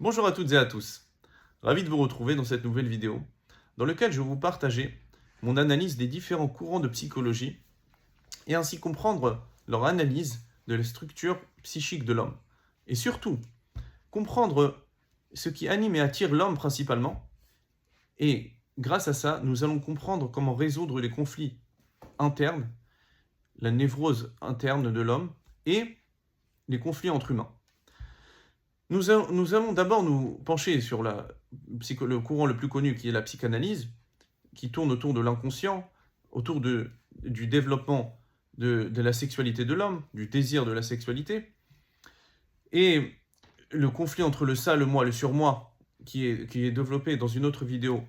Bonjour à toutes et à tous, ravi de vous retrouver dans cette nouvelle vidéo dans laquelle je vais vous partager mon analyse des différents courants de psychologie et ainsi comprendre leur analyse de la structure psychique de l'homme. Et surtout, comprendre ce qui anime et attire l'homme principalement. Et grâce à ça, nous allons comprendre comment résoudre les conflits internes, la névrose interne de l'homme et les conflits entre humains. Nous allons d'abord nous pencher sur le courant le plus connu qui est la psychanalyse, qui tourne autour de l'inconscient, autour du développement de la sexualité de l'homme, du désir de la sexualité, et le conflit entre le ça, le moi, le surmoi, qui est développé dans une autre vidéo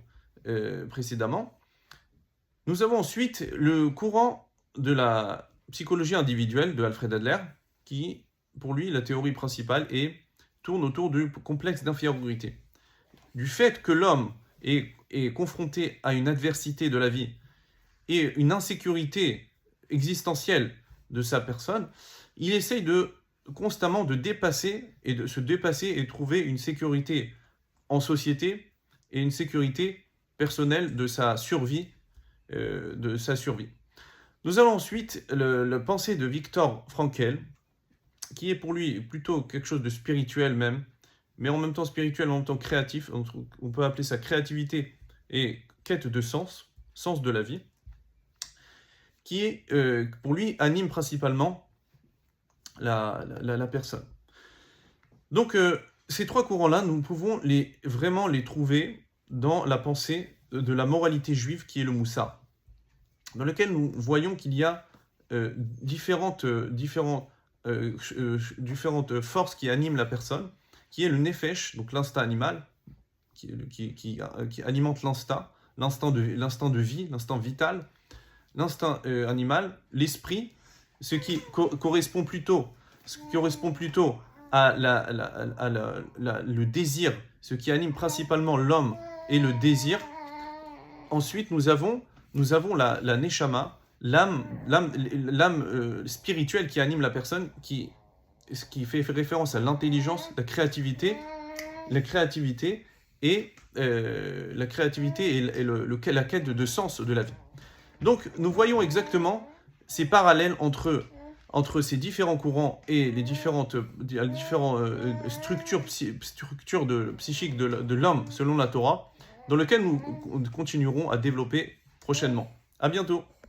précédemment. Nous avons ensuite le courant de la psychologie individuelle de Alfred Adler, qui, pour lui, la théorie principale tourne autour du complexe d'infériorité. Du fait que l'homme est confronté à une adversité de la vie et une insécurité existentielle de sa personne, il essaye constamment de se dépasser et trouver une sécurité en société et une sécurité personnelle de sa survie. Nous allons ensuite la pensée de Viktor Frankl, qui est pour lui plutôt quelque chose de spirituel même, mais en même temps spirituel, en même temps créatif. On peut appeler ça créativité et quête de sens de la vie, qui est, pour lui, anime principalement la personne. Donc, ces trois courants-là, nous pouvons vraiment les trouver dans la pensée de la moralité juive, qui est le Moussar, dans lequel nous voyons qu'il y a différentes forces qui animent la personne, qui est le nefesh, donc l'instinct animal, qui alimente l'instinct de vie, l'instinct vital, l'instinct animal, l'esprit, ce qui correspond plutôt à le désir, ce qui anime principalement l'homme et le désir. Ensuite, nous avons la neshama, l'âme spirituelle qui anime la personne, qui fait référence à l'intelligence, la créativité et la quête de sens de la vie. Donc, nous voyons exactement ces parallèles entre ces différents courants et les différentes structures psychiques de l'homme selon la Torah, dans lesquelles nous continuerons à développer prochainement. À bientôt.